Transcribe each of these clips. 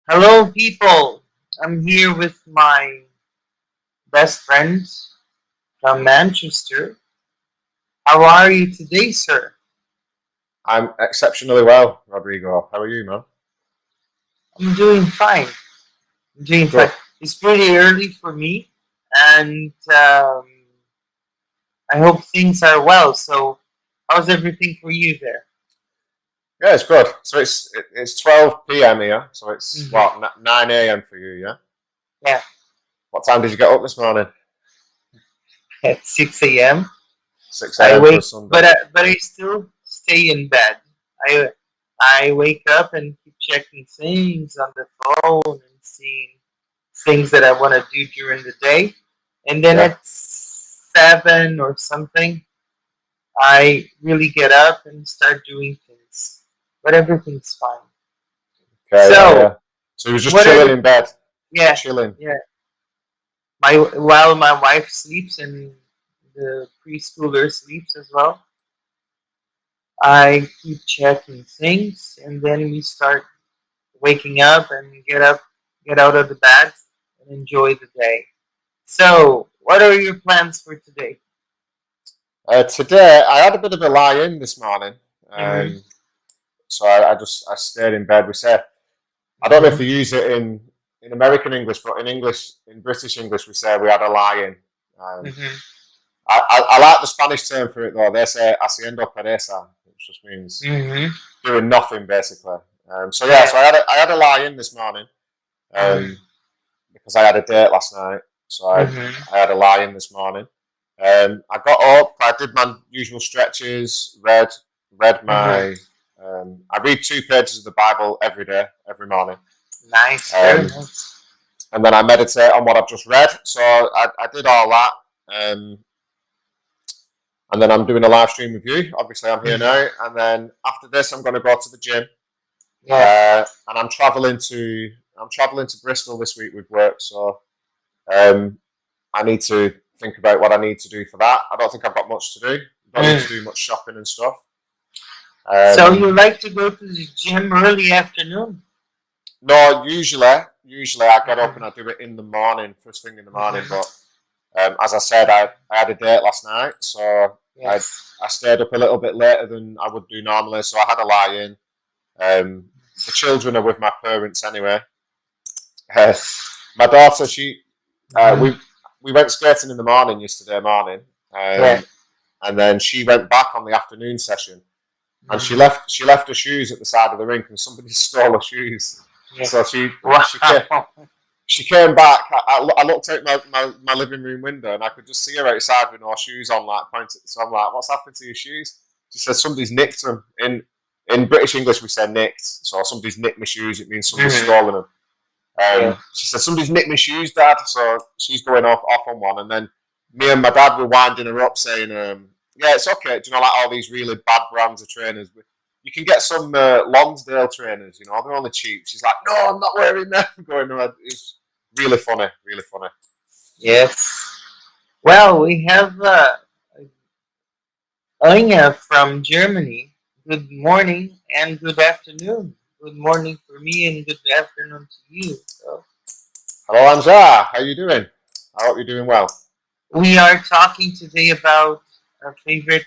Hello, people. I'm here with my best friend from Manchester. How are you today, sir? I'm exceptionally well, Rodrigo. How are you, man? I'm doing fine. I'm doing fine. Good. It's pretty early for me, and I hope things are well. So, how's everything for you there? Yeah, it's good. So it's 12 p.m. here. So it's Hmm. what 9 a.m. for you, yeah? Yeah, What time did you get up this morning? at 6 a.m. 6 I a.m. for a wake, Sunday. but I still stay in bed. I I wake up and keep checking things on the phone and seeing things that I want to do during the day, and then Yeah. at 7 or something, I really get up and start doing things. But everything's fine. Okay. Yeah. So, Yeah. So you was just what are chilling in bed, yeah, chilling. yeah. My while my wife sleeps and the preschooler sleeps as well, I keep checking things, and then we start waking up and get out of the bed, and enjoy the day. So, what are your plans for today? Today I had a bit of a lie in this morning. Mm-hmm. Um, so I stayed in bed. We say I don't know if Mm-hmm. they use it in American English, but in British English we say we had a lie in. Um, Mm-hmm. I like the Spanish term for it though. They say haciendo pereza, which just means Mm-hmm. doing nothing basically. So yeah, Yeah. so I had a lie in this morning Mm-hmm. um, because I had a date last night. So Mm-hmm. I had a lie in this morning. I got up, I did my usual stretches, read Mm-hmm. my. I read 2 pages of the Bible every day, every morning, Nice. Very um, nice. and then I meditate on what I've just read. So I did all that. Um, And then I'm doing a live stream with you. Obviously, I'm here Mm-hmm. now. And then after this, I'm going to go to the gym. Yeah. And I'm traveling to Bristol this week with work. So um, I need to think about what I need to do for that. I don't think I've got much to do. Don't need to Mm. do much shopping and stuff. So you Um, like to go to the gym early afternoon? no, usually I get up Mm-hmm. and I do it in the morning, first thing in the morning. Mm-hmm. But as I said, I had a date last night, so Yes. I stayed up a little bit later than I would do normally. So I had a lie in. The children are with my parents anyway. Uh, my daughter, Mm-hmm. we went skating in the morning yesterday morning, Yeah. and then she went back on the afternoon session, and Mm-hmm. she left her shoes at the side of the rink, and somebody stole her shoes. Yeah. So Wow. she came back. I looked out my living room window, and I could just see her outside with no shoes on, like pointing. So I'm like, "What's happened to your shoes?" She said, "Somebody's nicked them." In British English, we say nicked. So somebody's nicked my shoes. It means somebody's Mm-hmm. stolen them. Yeah. She said, "Somebody's nicked my shoes, Dad." So she's going off on one, and then me and my dad were winding her up, saying, "Yeah, it's okay. Do you know, like all these really bad brands of trainers? You can get some Lonsdale trainers. You know, they're only cheap." She's like, "No, I'm not wearing them." Going around, it's really funny, really funny. Yes. Well, we have Anya from Germany. Good morning and good afternoon. Good morning for me and good afternoon to you. So Hello, Anja. How you doing? I hope you're doing well. we are talking today about our favorite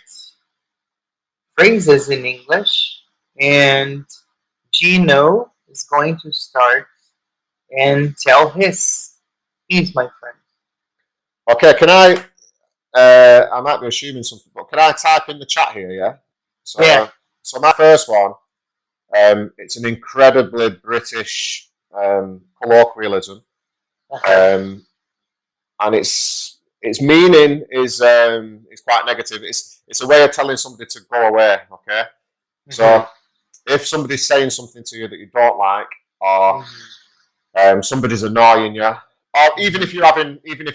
phrases in English, and Gino is going to start and tell his. He's my friend. Okay, can I? I might be assuming something, but can I type in the chat here? Yeah. Yeah. So my first one. It's an incredibly British colloquialism, Uh-huh. um, and its meaning is quite negative. It's a way of telling somebody to go away. Okay, Mm-hmm. so if somebody's saying something to you that you don't like, or Mm-hmm. somebody's annoying you, or Mm-hmm. even if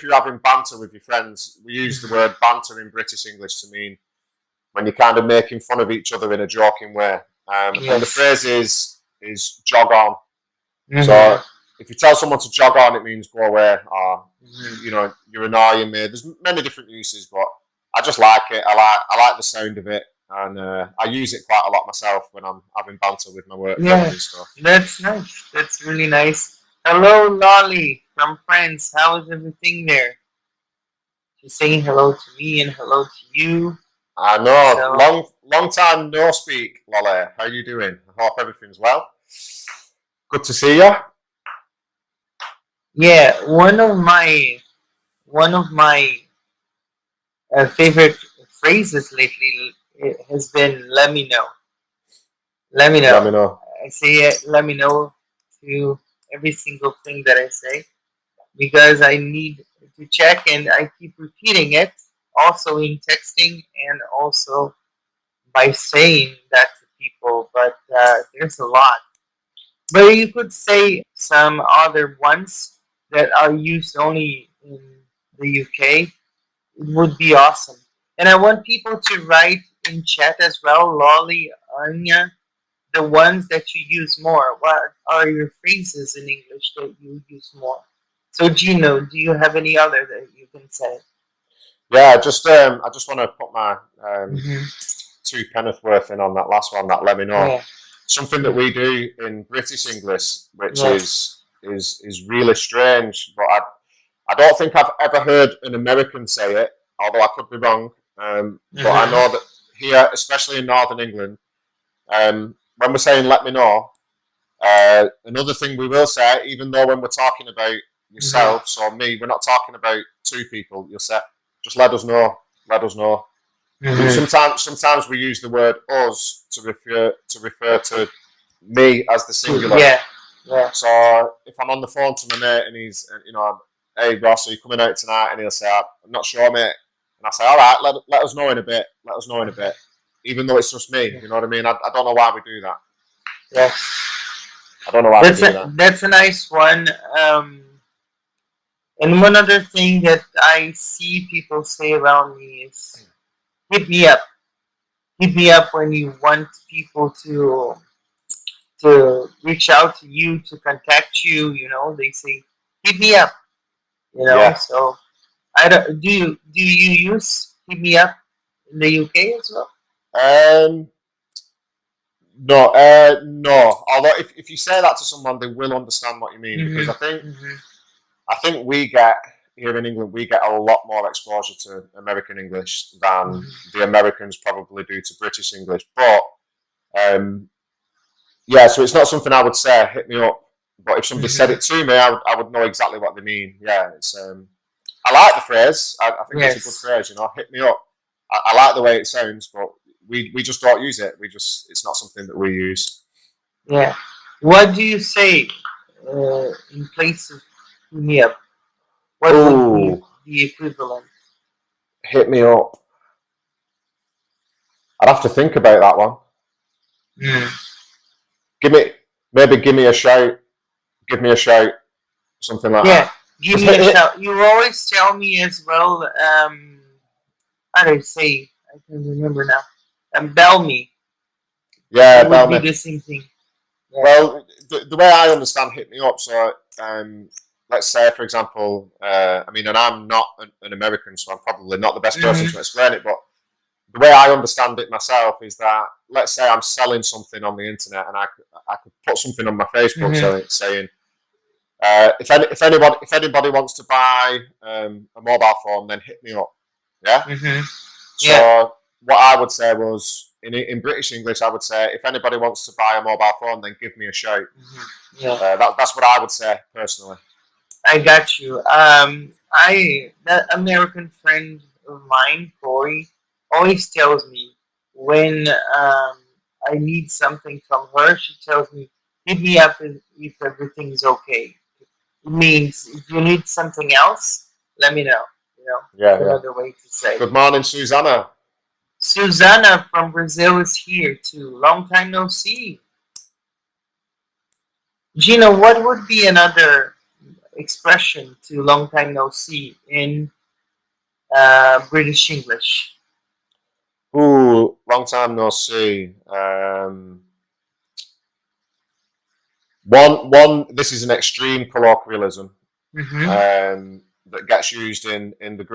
you're having banter with your friends, we use the Mm-hmm. word banter in British English to mean when you're kind of making fun of each other in a joking way. And the Yes. phrase is jog on. Mm-hmm. So if you tell someone to jog on, it means go away, or Mm-hmm. you know you're annoying me. There's many different uses, but I just like it. I like the sound of it. and I use it quite a lot myself when I'm having banter with my work Yeah, friends and stuff. that's nice. That's really nice. Hello, Lolly from France. How is everything there? She's saying hello to me and hello to you. I know, So long time no speak, Lolly. How you doing? I hope everything's well. Good to see you. yeah, one of my favorite phrases lately has been "Let me know." Let me Let know. me know. I say it. Let me know to every single thing that I say because I need to check, and I keep repeating it. Also in texting and also by saying that to people. But there's a lot. But you could say some other ones that are used only in the UK. It would be awesome. And I want people to write in chat as well, Lolly, Anya, the ones that you use more. What are your phrases in English that you use more? So, Gino, do you have any other that you can say? Yeah, I just want to put my Mm-hmm. two penneth worth in on that last one. That let me know. Yeah. Something that we do in British English, which Yeah. is really strange, but I don't think I've ever heard an American say it, although I could be wrong. But I know that here, especially in Northern England, when we're saying "let me know," another thing we will say, even though when we're talking about yourselves or me, we're not talking about two people. You'll say, "Just let us know. Let us know." Sometimes we use the word "us" to refer to me as the singular. Yeah. Yeah. So if I'm on the phone to my mate and he's, "Hey Ross, are you coming out tonight?" and he'll say, "I'm not sure, mate," and I say, "All right, let us know in a bit. Let us know in a bit," even though it's just me. You know what I mean? I don't know why we do that. Yeah. I don't know why we do that. That's a nice one. And one other thing that I see people say around me is hit me up. Hit me up when you want people to reach out to you, to contact you. You know, they say hit me up. You know, Yeah. so I don't. Do you use hit me up in the UK as well? No, no. Although if you say that to someone, they will understand what you mean, because I think we get here in England, we get a lot more exposure to American English than the Americans probably do to British English. But yeah, so it's not something I would say hit me up. But if somebody said it to me, I would know exactly what they mean. Yeah, it's I like the phrase. I think it's a good phrase. You know, hit me up. I like the way it sounds, but we just don't use it. It's not something that we use. Yeah. What do you say in place of hit me up? What would be the equivalent? Hit me up. I'd have to think about that one. Give me a shout. Give me a shout. Something like that. Give me a shout. You always tell me as well. How do I say? I can remember now. Bell me. Yeah, it would be the same thing. Yeah. Well, the way I understand hit me up, so let's say, for example, I mean, and I'm not an American, so I'm probably not the best person to explain it, but the way I understand it myself is that, let's say I'm selling something on the internet, and I could put something on my Facebook saying, if anybody wants to buy a mobile phone, then hit me up. Yeah. So what I would say was, in British English, I would say, if anybody wants to buy a mobile phone, then give me a shout. That's what I would say personally. I got you. That American friend of mine, Corey, always tells me when I need something from her, she tells me, hit me up if everything's okay. It means if you need something else, let me know. You know, another way to say. Good morning, Susanna. Susanna from Brazil is here too. Long time no see. Gino, what would be another expression to long time no see in British English? Ooh, long time no see. This is an extreme colloquialism that gets used in the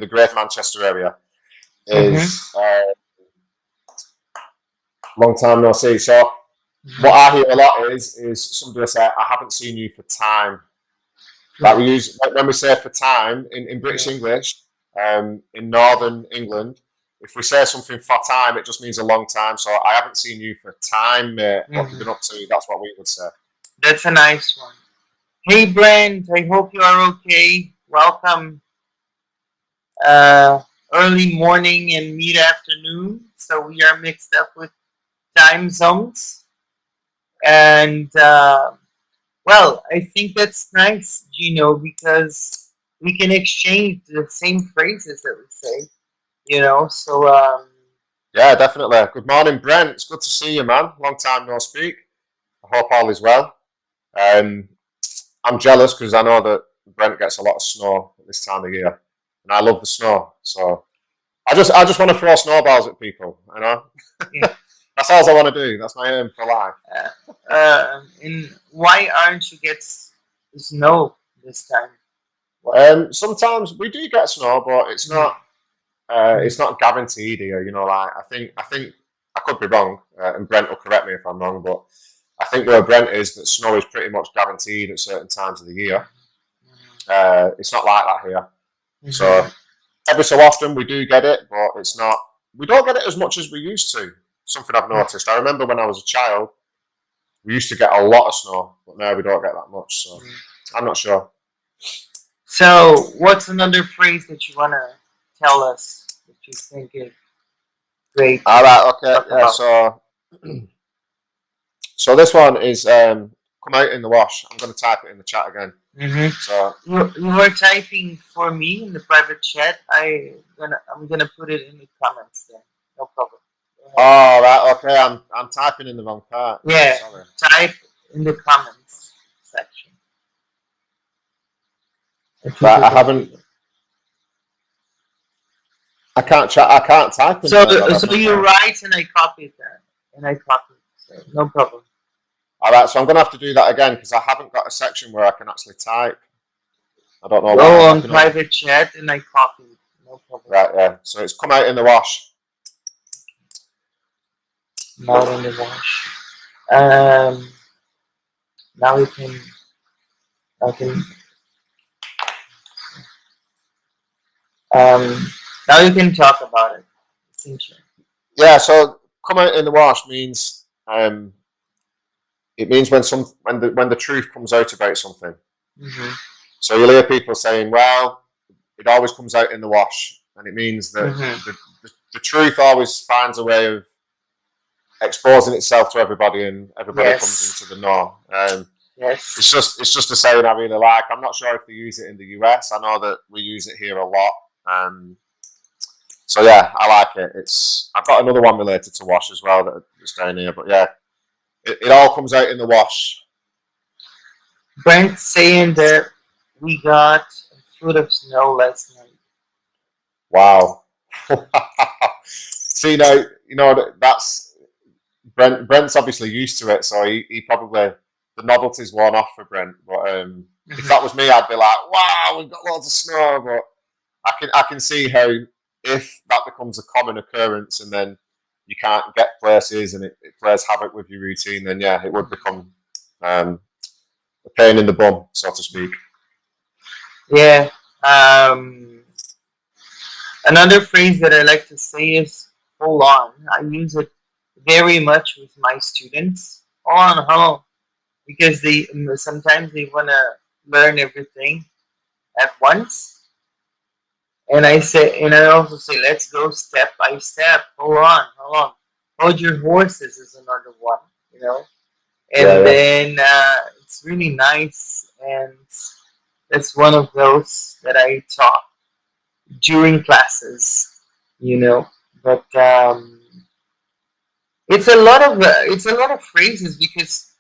Greater Manchester area. Is Long time no see. So what I hear a lot is somebody will say, I haven't seen you for time. Like we use, when we say for time in British English, in Northern England, if we say something for time, it just means a long time. So I haven't seen you for time, mate. What have you been up to? That's what we would say. That's a nice one. Hey, Brent, I hope you are okay. Welcome. Early morning and mid-afternoon. So we are mixed up with time zones. And, well, I think that's nice, Gino, because we can exchange the same phrases that we say, you know, so... yeah, definitely. Good morning, Brent. It's good to see you, man. Long time no speak. I hope all is well. I'm jealous because I know that Brent gets a lot of snow at this time of year, and I love the snow. So I just want to throw snowballs at people, you know. Yeah. That's all I want to do. That's my aim for life. And why aren't you get snow this time? Sometimes we do get snow, but it's not. It's not guaranteed here. You know, like I think I could be wrong, and Brent will correct me if I'm wrong, but I think where Brent is, that snow is pretty much guaranteed at certain times of the year. It's not like that here. So every so often we do get it, but it's not. We don't get it as much as we used to. Something I've noticed. I remember when I was a child, we used to get a lot of snow, but now we don't get that much. So I'm not sure. So what's another phrase that you want to tell us that you think is great? All right. Okay. Yeah. So this one is come out in the wash. I'm going to type it in the chat again. So you were typing for me in the private chat. I'm gonna put it in the comments then. No problem. Oh right, okay. I'm typing in the wrong part. Yeah. Sorry. Type in the comments section. Right, I haven't. I can't type. So you write and I copied that, So no problem. All right, so I'm going to have to do that again because I haven't got a section where I can actually type. I don't know. Go on private chat and I copied. No problem. Right, yeah. So it's come out in the wash. Now in the wash. Now we can. Now you can talk about it. Essentially. Yeah. So come out in the wash means it means when the truth comes out about something. So you'll hear people saying, "Well, it always comes out in the wash," and it means that the truth always finds a way of exposing itself to everybody, and everybody comes into the know. Yes. It's just a saying I really like. I'm not sure if they use it in the US. I know that we use it here a lot. So yeah, I like it. I've got another one related to wash as well that's down here. But yeah, it all comes out in the wash. Brent saying that we got a foot of snow last night. Wow. See now, you know that's Brent's obviously used to it, so he probably the novelty's worn off for Brent. But if that was me, I'd be like, "Wow, we've got loads of snow." But I can see how if that becomes a common occurrence and then you can't get places and it plays havoc with your routine, then yeah, it would become a pain in the bum, so to speak. Yeah. Another phrase that I like to say is "hold on." I use it very much with my students. Hold on, because sometimes they want to learn everything at once. And I also say, let's go step by step. Hold on. Hold your horses is another one, you know. And then it's really nice, and that's one of those that I taught during classes, you know. But it's a lot of phrases because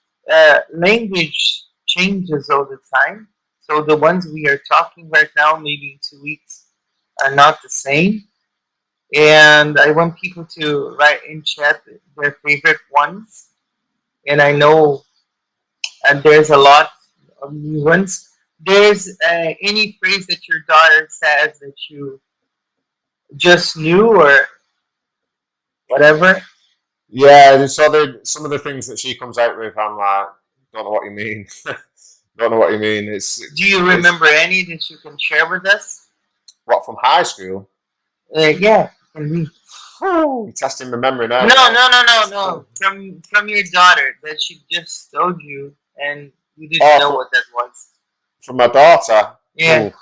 language changes all the time. So the ones we are talking right now, maybe in 2 weeks, are not the same. And I want people to write in chat their favorite ones. And I know there's a lot of new ones. There's any phrase that your daughter says that you just knew or whatever? Yeah, so some of the things that she comes out with, I'm like, don't know what you mean. Don't know what you mean. Do you remember any that you can share with us? What, from high school? Yeah, can we? You're testing my memory now. No. From your daughter that she just told you, and you didn't Oh, know what that was. from my daughter. Yeah. Ooh,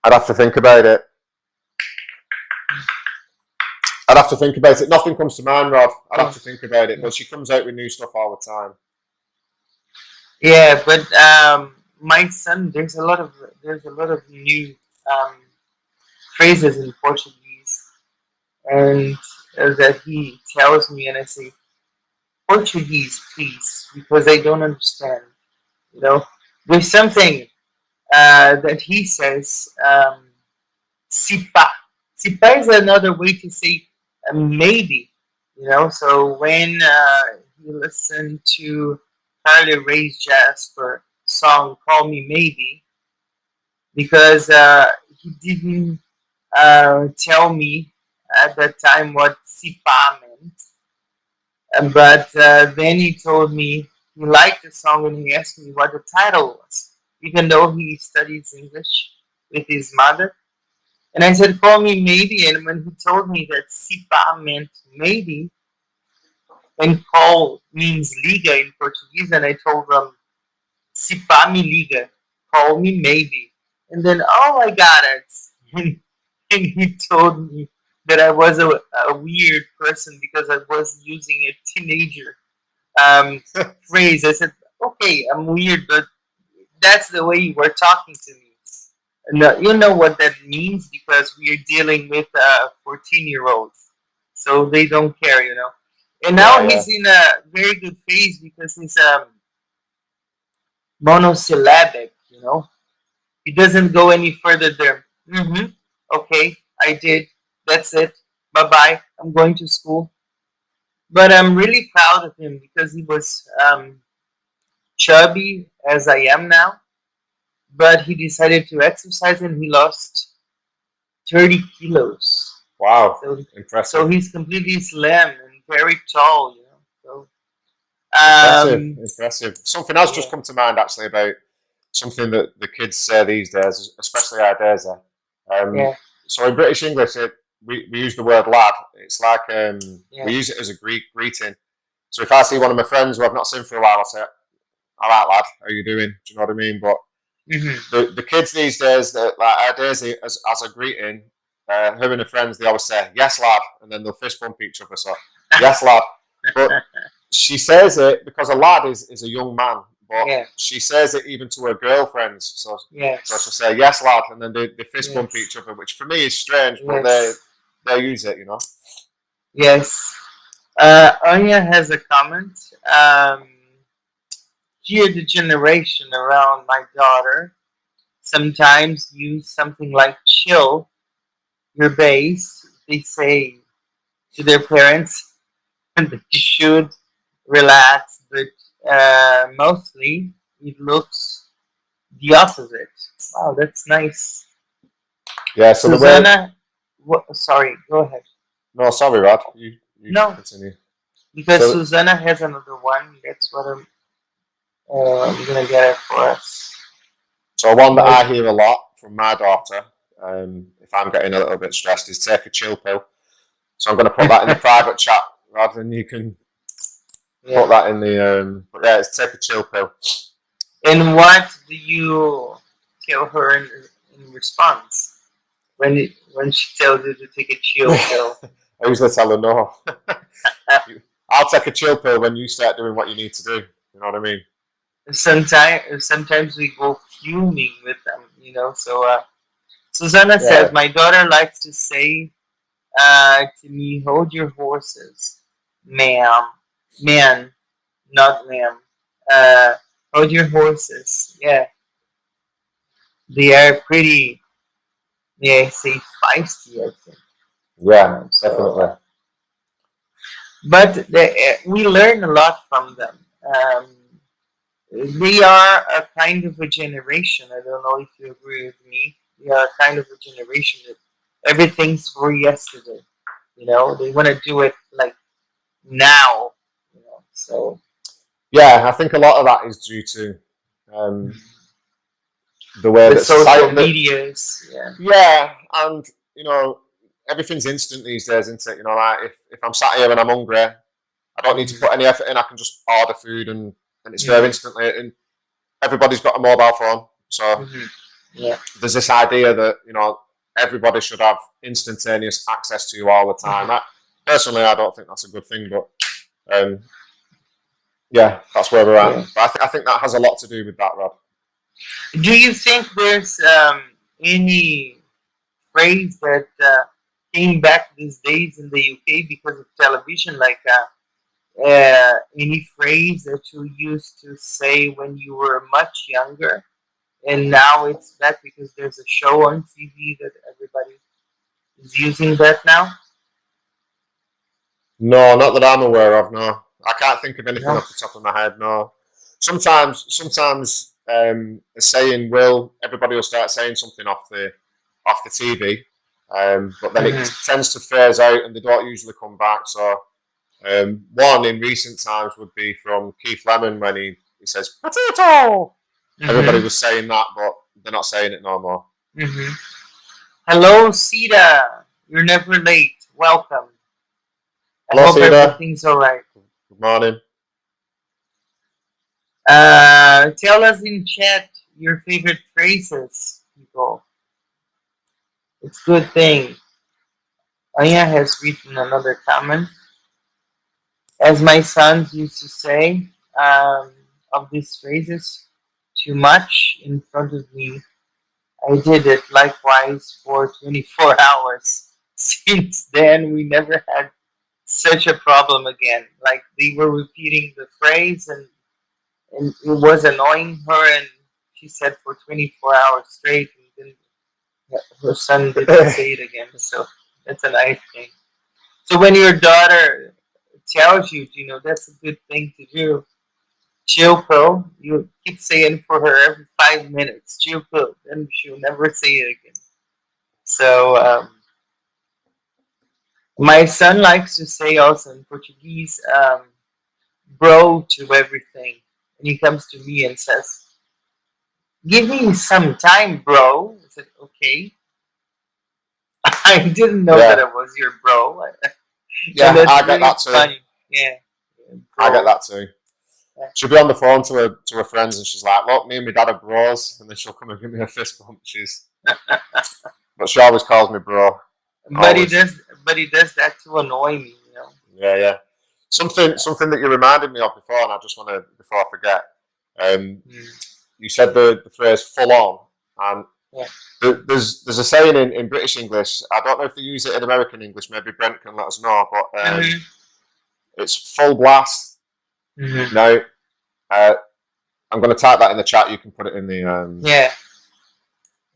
I'd have to think about it. I'd have to think about it. Nothing comes to mind, Rod. I'd have to think about it. But she comes out with new stuff all the time. Yeah, but my son, there's a lot of new um, phrases in Portuguese, and that he tells me, and I say Portuguese, please, because I don't understand. You know, there's something that he says. Sipa. Sipa is another way to say maybe. You know, so when you listen to Carly Rae Jasper song "Call Me Maybe," because he didn't tell me at that time what Sipa meant, but then he told me he liked the song and he asked me what the title was, even though he studies English with his mother. And I said, call me maybe. And when he told me that sipa meant maybe, and call means liga in Portuguese, and I told him, sipa me liga, call me maybe. And then, oh, I got it. And he told me that I was a weird person because I was using a teenager phrase. I said, okay, I'm weird, but that's the way you were talking to me. No, you know what that means because we are dealing with 14-year-olds, so they don't care, you know. And now Yeah, he's in a very good phase because he's monosyllabic, you know. He doesn't go any further there. Okay, I did. That's it. Bye bye. I'm going to school. But I'm really proud of him because he was chubby as I am now, but he decided to exercise and he lost 30 kilos. wow, So, impressive. so he's completely slim and very tall, you know. Impressive. Something else just come to mind actually about something that the kids say these days, especially our days. So in British English, we use the word lad. It's like we use it as a greeting. So if I see one of my friends who I've not seen for a while, I'll say, "All right, lad, how you doing?" Do you know what I mean? But the kids these days, like our days as a greeting, her and her friends, they always say, "Yes, lad," and then they'll fist bump each other. So, "Yes, lad." But she says it because a lad is a young man, but she says it even to her girlfriends. So she'll say, "Yes, lad," and then they fist bump each other, which for me is strange, but they use it, you know. Yes. Anya has a comment. Here, the generation around my daughter sometimes use something like chill your base. They say to their parents that you should relax, but mostly it looks the opposite. Wow, that's nice. Yeah, so Susanna, sorry, go ahead. No, sorry, Rod. You no, continue. because so, Susanna has another one. That's what I'm gonna get it for us. So one that I hear a lot from my daughter, if I'm getting a little bit stressed, is take a chill pill. So I'm going to put that in the private chat, Rod, and you can put that in the. But yeah, it's take a chill pill. And what do you tell her in response when she tells you to take a chill pill? I usually tell her no. I'll take a chill pill when you start doing what you need to do. You know what I mean? Sometimes we go fuming with them, you know. So Susanna says, my daughter likes to say to me, "Hold your horses, ma'am, man, not ma'am. Hold your horses." Yeah, they are pretty. Yeah, say feisty, I think. Yeah, definitely. But we learn a lot from them. They are a kind of a generation. I don't know if you agree with me. They are a kind of a generation that everything's for yesterday. You know, they want to do it like now. You know, so Yeah, I think a lot of that is due to the way the that social society. medias. Yeah. Yeah, and you know, everything's instant these days, isn't it? You know, like if I'm sat here and I'm hungry, I don't need to put any effort in. I can just order food and it's there instantly. And everybody's got a mobile phone, so Yeah. there's this idea that you know everybody should have instantaneous access to you all the time. Personally, I don't think that's a good thing, but yeah, that's where we're at. Yeah. But I think that has a lot to do with that, Rob. Do you think there's any phrase that came back these days in the UK because of television, like any phrase that you used to say when you were much younger, and now it's back because there's a show on TV that everybody is using that now? No, not that I'm aware of. No, I can't think of anything No. off the top of my head. No. Sometimes a saying will everybody will start saying something off the TV, but then it tends to phase out and they don't usually come back. So one in recent times would be from Keith Lemon when he says potato. Everybody was saying that, but they're not saying it no more. Hello, Seta. You're never late. Welcome. I Hello, hope Seta. everything's all right. Good morning. Tell us in chat your favorite phrases, people. It's a good thing. Anya has written another comment. As my sons used to say, of these phrases, too much in front of me. I did it likewise for 24 hours. Since then, we never had such a problem again. Like they were repeating the phrase and it was annoying her, and she said for 24 hours straight, and then her son didn't say it again. So that's a nice thing. So when your daughter tells you, you know, that's a good thing to do. Chill pill. You keep saying for her every 5 minutes, chill pill, and she'll never say it again. So my son likes to say also in Portuguese, bro to everything. And he comes to me and says, give me some time, bro. I said, okay. I didn't know that I was your bro. Yeah, and that's I get really that too. funny. Yeah. I get that too. Yeah. She'll be on the phone to her friends and she's like, look, me and my dad are bros, and then she'll come and give me a fist bump. But she always calls me bro. But he does that to annoy me, you know. Yeah. Something that you reminded me of before, and I just want to, before I forget, you said the phrase full on, and there's a saying in British English. I don't know if they use it in American English. Maybe Brent can let us know. But it's full blast. Now, I'm going to type that in the chat. You can put it in the.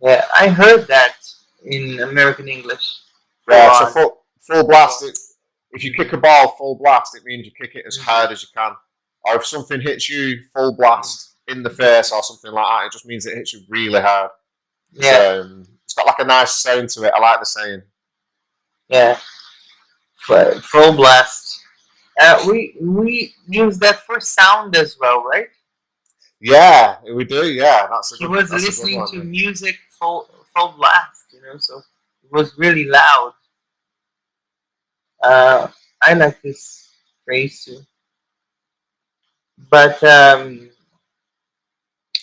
Yeah. I heard that in American English. Yeah, so full blast. If you kick a ball full blast, it means you kick it as hard as you can. Or if something hits you full blast in the face or something like that, it just means it hits you really hard. Yeah. It's got like a nice sound to it. I like the saying. Yeah. Full blast. We use that for sound as well, right? Yeah, we do. Yeah, that's a good. He was listening to music full blast, you know, so it was really loud. I like this phrase too, but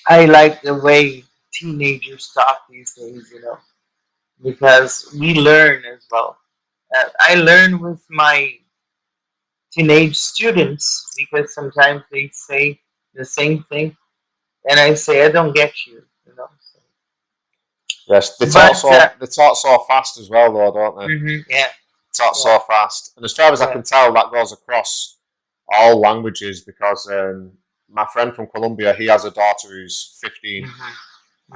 I like the way teenagers talk these days, you know, because we learn as well. I learn with my teenage students because sometimes they say the same thing, and I say I don't get you, you know. So. Yes, they talk so fast as well, though, don't they? Yeah. Talk so fast, and as far as I can tell, that goes across all languages because my friend from Colombia, he has a daughter who's 15,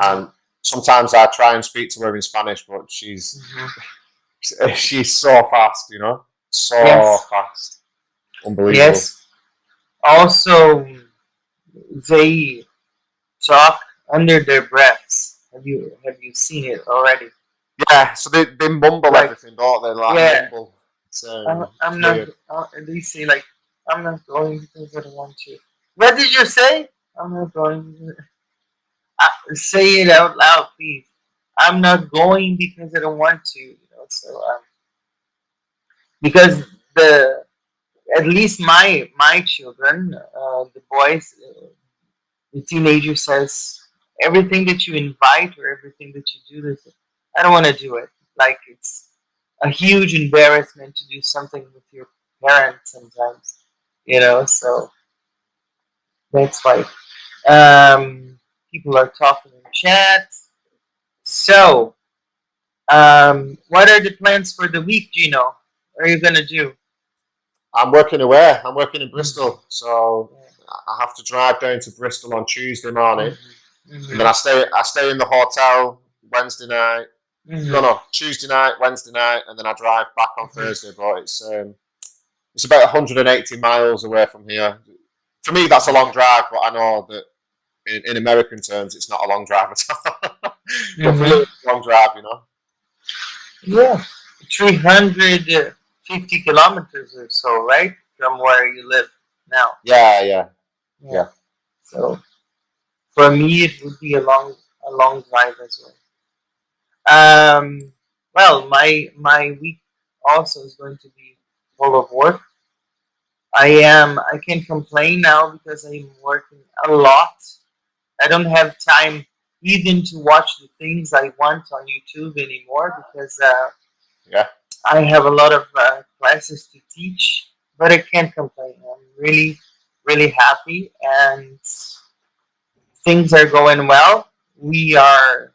and sometimes I try and speak to her in Spanish, but she's so fast, you know, so fast, unbelievable. Yes. Also, they talk under their breaths. Have you seen it already? Yeah, so they mumble everything, don't they? Like mumble. I'm not. Weird. They say like, I'm not going because I don't want to. What did you say? I'm not going. Say it out loud, please. I'm not going because I don't want to. So because the at least my children, the boys, the teenager says everything that you invite or everything that you do, this I don't want to do it. Like it's a huge embarrassment to do something with your parents sometimes, So that's why people are talking in chat. So, what are the plans for the week, Gino? What are you gonna do? I'm working away. I'm working in Mm-hmm. Bristol, so I have to drive down to Bristol on Tuesday morning, Mm-hmm. and then I stay in the hotel Wednesday night. Mm-hmm. No, Tuesday night, Wednesday night, and then I drive back on Mm-hmm. Thursday. But it's about 180 miles away from here. For me, that's a long drive, but I know that in American terms, it's not a long drive at all. But for you, it's a long drive, Yeah, 350 kilometers or so, right, from where you live now. Yeah. So for me, it would be a long drive as well. Well, my week also is going to be full of work. I can't complain now because I'm working a lot. I don't have time even to watch the things I want on YouTube anymore because Yeah. I have a lot of classes to teach. But I can't complain. I'm really, really happy and things are going well. We are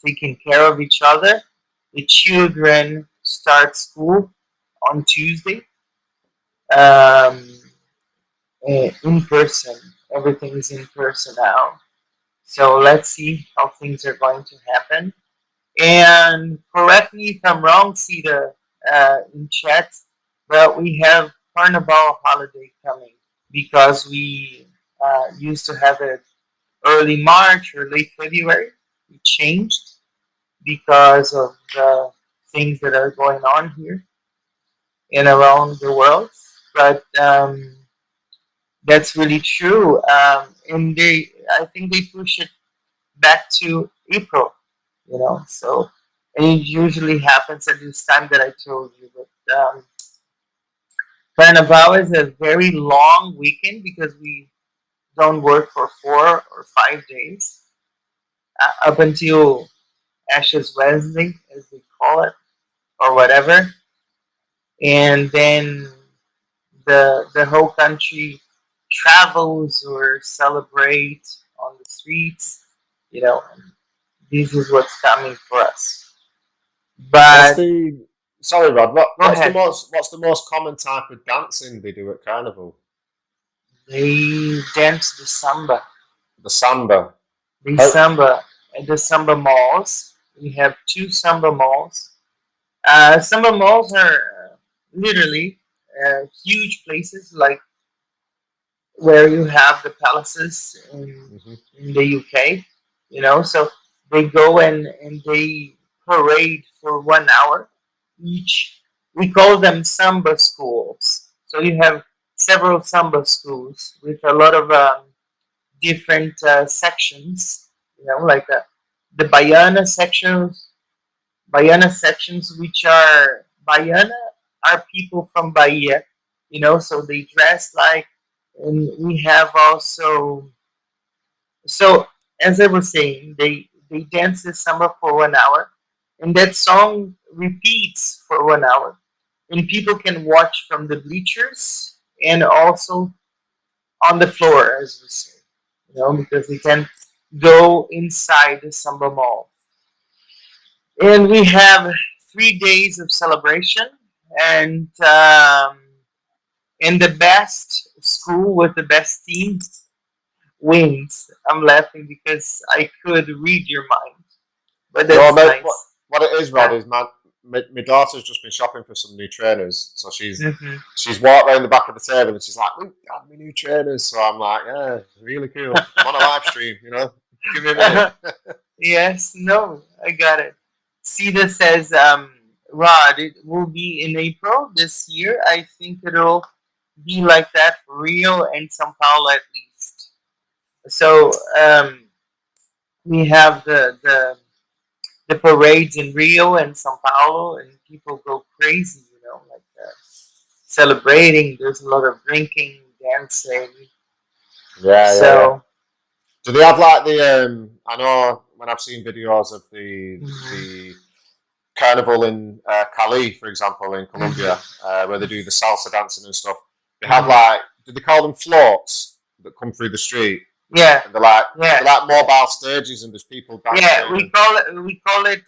taking care of each other. The children start school on Tuesday. Um, in person. Everything is in person now. So let's see how things are going to happen. And correct me if I'm wrong, Sita, in chat, but we have Carnival holiday coming because we used to have it early March or late February. We changed because of the things that are going on here and around the world. But that's really true. And I think they push it back to April, So and it usually happens at this time that I told you. But Carnival is a very long weekend because we don't work for 4 or 5 days up until Ashes Wednesday, as they call it, or whatever, and then the whole country travels or celebrate on the streets, And this is what's coming for us. What's But the sorry, Rod? go ahead. What's the most common type of dancing they do at Carnival? They dance the samba. The samba. The How, samba at the samba malls. We have two samba malls. Samba malls are literally huge places like where you have the palaces in the UK, So they go and they parade for 1 hour each. We call them samba schools. So you have several samba schools with a lot of different sections, like the Baiana sections, which are Baiana are people from Bahia, so they dress like, and we have also, so as I was saying, they dance the samba for 1 hour, and that song repeats for 1 hour, and people can watch from the bleachers and also on the floor, as we say, because they can go inside the samba mall. And we have 3 days of celebration, and the best school with the best team wins. I'm laughing because I could read your mind, but no, that's mate, nice. what it is, Rod, is my daughter's just been shopping for some new trainers, so Mm-hmm. she's walked around the back of the table and she's like, "Look, Dad, my new trainers." So I'm like, "Yeah, really cool." I'm on a live stream, Give me a minute. Yes, no, I got it. Sita says Rod, it will be in April this year. I think it'll be like that for Rio and São Paulo at least. So we have the parades in Rio and São Paulo, and people go crazy, like celebrating. There's a lot of drinking, dancing. Yeah, yeah, yeah. So Do they have like the? I know when I've seen videos of the carnival in Cali, for example, in Colombia, where they do the salsa dancing and stuff. They have like, do they call them floats that come through the street? yeah, And they're yeah, like mobile stages, and there's people dancing. yeah. We call it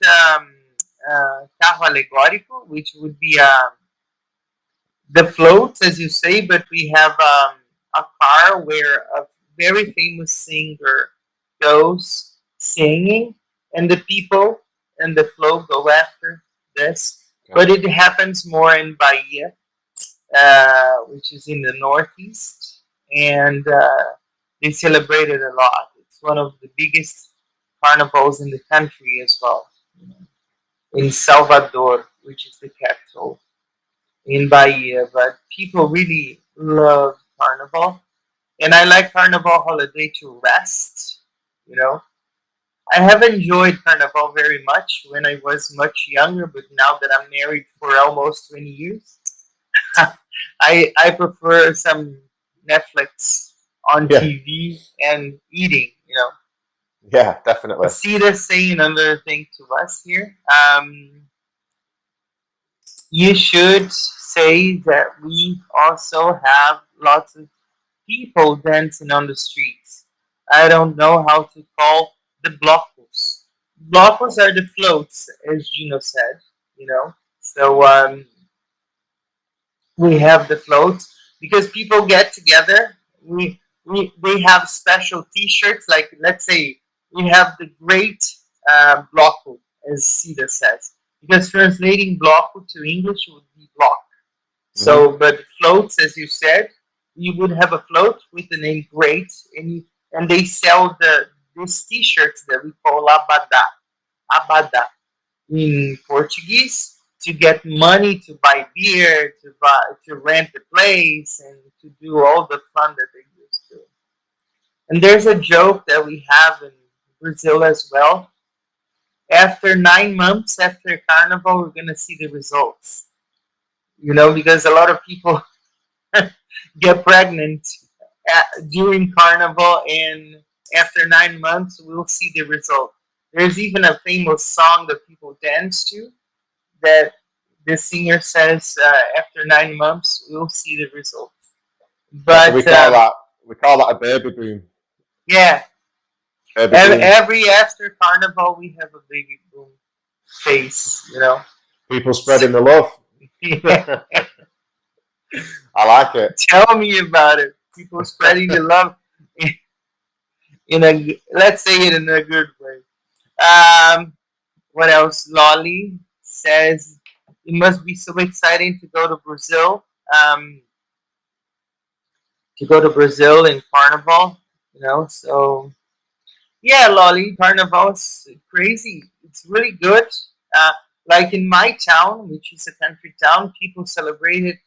carro alegórico, which would be the floats, as you say, but we have a car where a very famous singer goes singing, and the people and the float go after this. Okay. But it happens more in Bahia, which is in the northeast, and they celebrate it a lot. It's one of the biggest carnivals in the country as well. In Salvador, which is the capital, in Bahia, but people really love Carnival. And I like Carnival holiday to rest, you know. I have enjoyed Carnival very much when I was much younger, but now that I'm married for almost 20 years, I prefer some Netflix on TV and eating, Yeah, definitely. Sita saying another thing to us here. You should say that we also have lots of people dancing on the streets. I don't know how to call the blocos. Blocos are the floats, as Gino said. So we have the floats because people get together. They have special T-shirts. Like, let's say we have the great bloco, as Cida says, because translating bloco to English would be block. So, but floats, as you said, you would have a float with the name great, and they sell these T-shirts that we call abada in Portuguese, to get money to buy beer, to rent the place, and to do all the fun that they used to. And there's a joke that we have in Brazil as well. After 9 months after Carnival, we're gonna see the results. Because a lot of people get pregnant during Carnival, and after 9 months, we'll see the result. There's even a famous song that people dance to, that the singer says, after 9 months, we'll see the results. But so we call that a baby boom. Yeah, every after Carnival, we have a baby boom phase. People spreading the love. Yeah. I like it. Tell me about it. People spreading the love let's say it in a good way. What else? Lolly says it must be so exciting to go to Brazil. To go to Brazil in Carnival, So yeah, Lolly, Carnival is crazy. It's really good. Like in my town, which is a country town, people celebrate it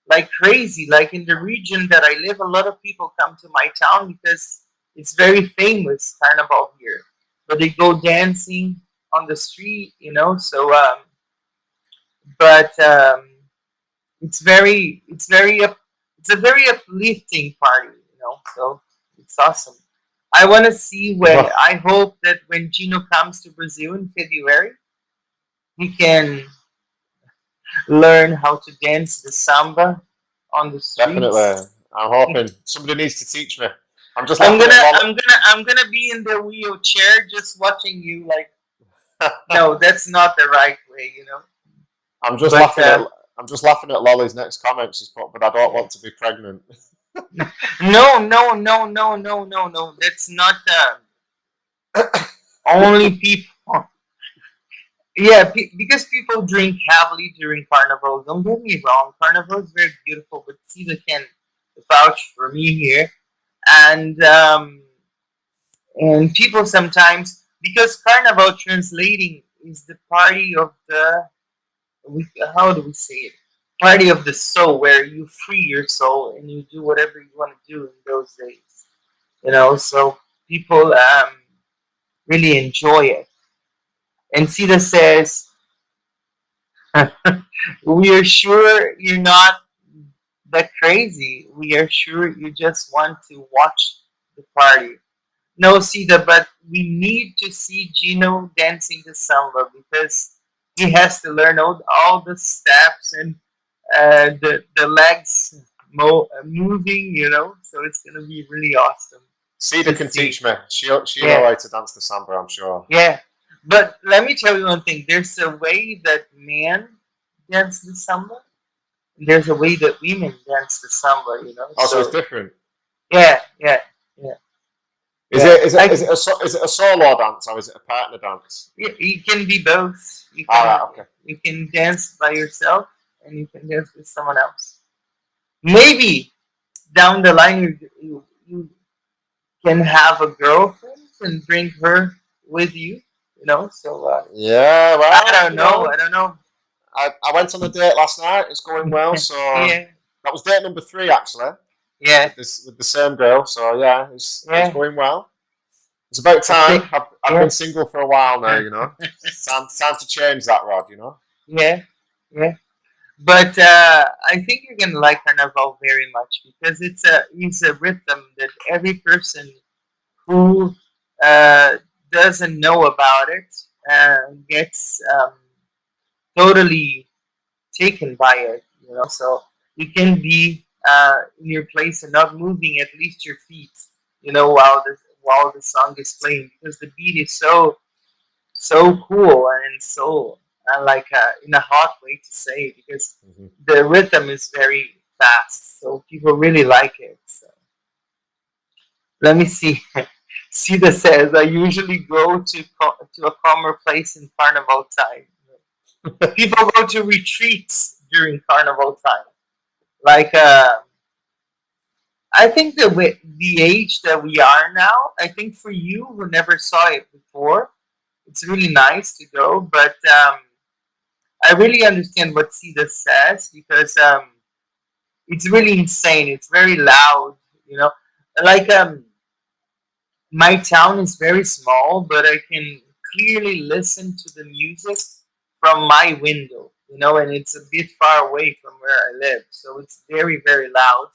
like crazy. Like in the region that I live, a lot of people come to my town because it's very famous Carnival here. But they go dancing on the street, So, but it's a very uplifting party, So it's awesome. I want to see I hope that when Gino comes to Brazil in February, he can learn how to dance the samba on the streets. Definitely, I'm hoping somebody needs to teach me. I'm gonna be in the wheelchair just watching you. Like, no, that's not the right way, I'm just laughing at Lolly's next comment she's put, but I don't want to be pregnant. No. That's not only people. Yeah, because people drink heavily during Carnival. Don't get me wrong, Carnival is very beautiful, but Caesar can vouch for me here. And people sometimes, because Carnival translating is the party of the how do we say it? Party of the soul, where you free your soul and you do whatever you want to do in those days. So people really enjoy it. And Sita says, "We are sure you're not that crazy. We are sure you just want to watch the party." No, Sita, but we need to see Gino dancing the samba because he has to learn all the steps and the legs moving, So it's gonna be really awesome. Cedar can see. teach me. She'll Yeah. know how to dance the samba, I'm sure. Yeah, but let me tell you one thing. There's a way that men dance the samba. And there's a way that women dance the samba. Oh, so it's different. Yeah. Is it a solo dance or is it a partner dance? It can be both. Okay. You can dance by yourself and you can dance with someone else. Maybe down the line you can have a girlfriend and bring her with you. So Yeah, well, I don't know. I went on a date last night. It's going well. So Yeah. That was date number 3, actually. Yeah. With the same girl. So yeah, it's going well. It's about I time. think- I've been single for a while now. Time to change that, Rod. Yeah. But I think you're gonna like Carnival very much because it's a rhythm that every person who doesn't know about it gets totally taken by it. So you can be in your place and not moving at least your feet. While the song is playing because the beat is so cool and so like in a hot way to say because the rhythm is very fast, so people really like it. So let me see. Sita says, "I usually go to a calmer place in Carnival time." People go to retreats during Carnival time. Like I think the age that we are now, I think for you who never saw it before, it's really nice to go. But I really understand what Sita says because it's really insane. It's very loud. Like my town is very small, but I can clearly listen to the music from my window. And it's a bit far away from where I live, so it's very very loud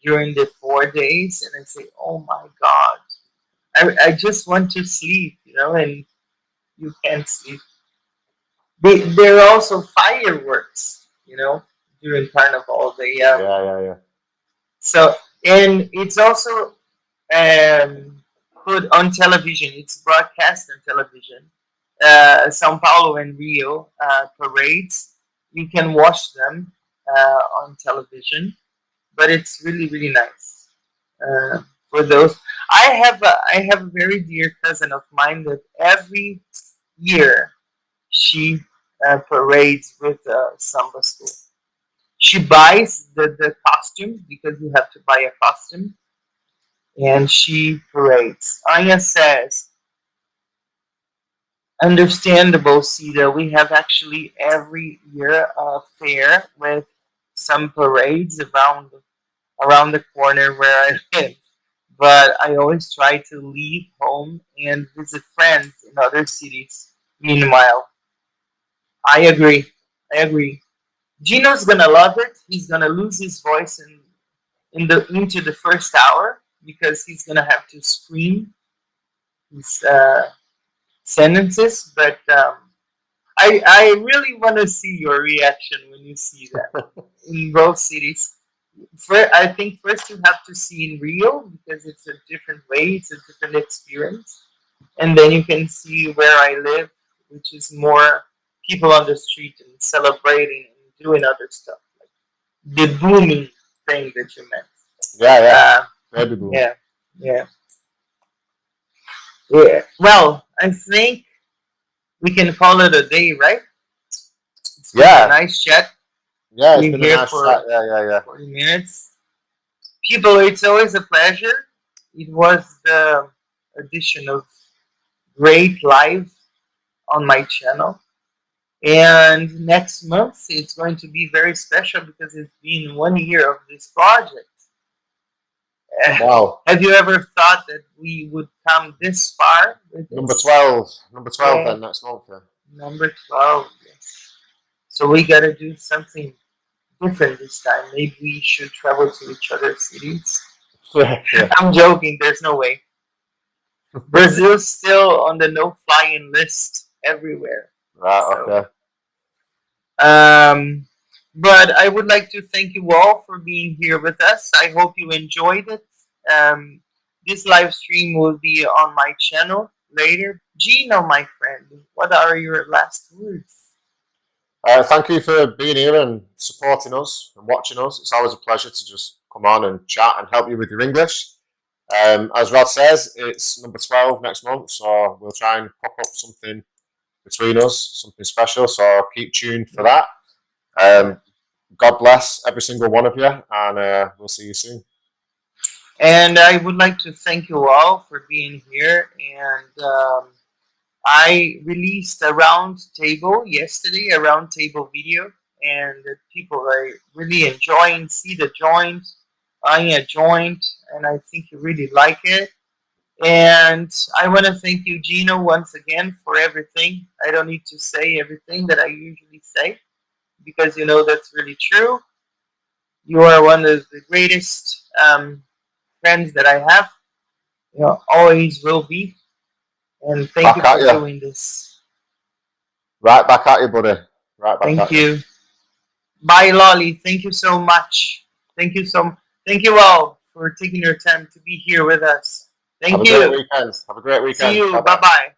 during the 4 days. And I say, "Oh my God, I just want to sleep," and you can't sleep. There are also fireworks, during Carnival. Yeah. So and it's also put on television. It's broadcast on television. São Paulo and Rio parades. You can watch them on television, but it's really really nice for those. I have a very dear cousin of mine that every year she parades with samba school. She buys the costumes because you have to buy a costume, and she parades. Anya says, "Understandable, Sita. We have actually every year a fair with some parades around the corner where I live. But I always try to leave home and visit friends in other cities. Meanwhile, I agree. I agree. Gino's gonna love it. He's gonna lose his voice into the first hour because he's gonna have to scream his sentences. But I really want to see your reaction when you see that in both cities. I think first you have to see in Rio because it's a different way, it's a different experience, and then you can see where I live, which is more people on the street and celebrating and doing other stuff, like the booming thing that you meant. Yeah. Very boom. Yeah. Well, I think we can call it a day, right? It's been a nice chat. Yeah, it's been a nice chat. Yeah. 40 minutes. People, it's always a pleasure. It was the edition of Great Live on my channel. And next month, it's going to be very special because it's been 1 year of this project. Wow. Have you ever thought that we would come this far? With Number this? 12. Number 12 Yeah. then next month. Yeah. Number 12, yes. So we got to do something different this time. Maybe we should travel to each other's cities. Yeah. I'm joking. There's no way. Brazil's still on the no-flying list everywhere. Right, So, okay. but I would like to thank you all for being here with us. I hope you enjoyed it. This live stream will be on my channel later. Gino, my friend, what are your last words? Thank you for being here and supporting us and watching us. It's always a pleasure to just come on and chat and help you with your English. As Rod says, it's number 12 next month, so we'll try and pop up something between us, something special, so keep tuned for that. God bless every single one of you, and we'll see you soon. And I would like to thank you all for being here. And I released a round table yesterday, a round table video, and people are really enjoying, see the joint, buying a joint, and I think you really like it. And I want to thank you, Gino, once again for everything. I don't need to say everything that I usually say because you know that's really true. You are one of the greatest friends that I have. You know, always will be. And thank you for doing this. Right back at you, buddy. Right back at you. Thank you. Bye, Lolly. Thank you so much. Thank you all for taking your time to be here with us. Thank you. Have a great weekend. See you. Bye-bye.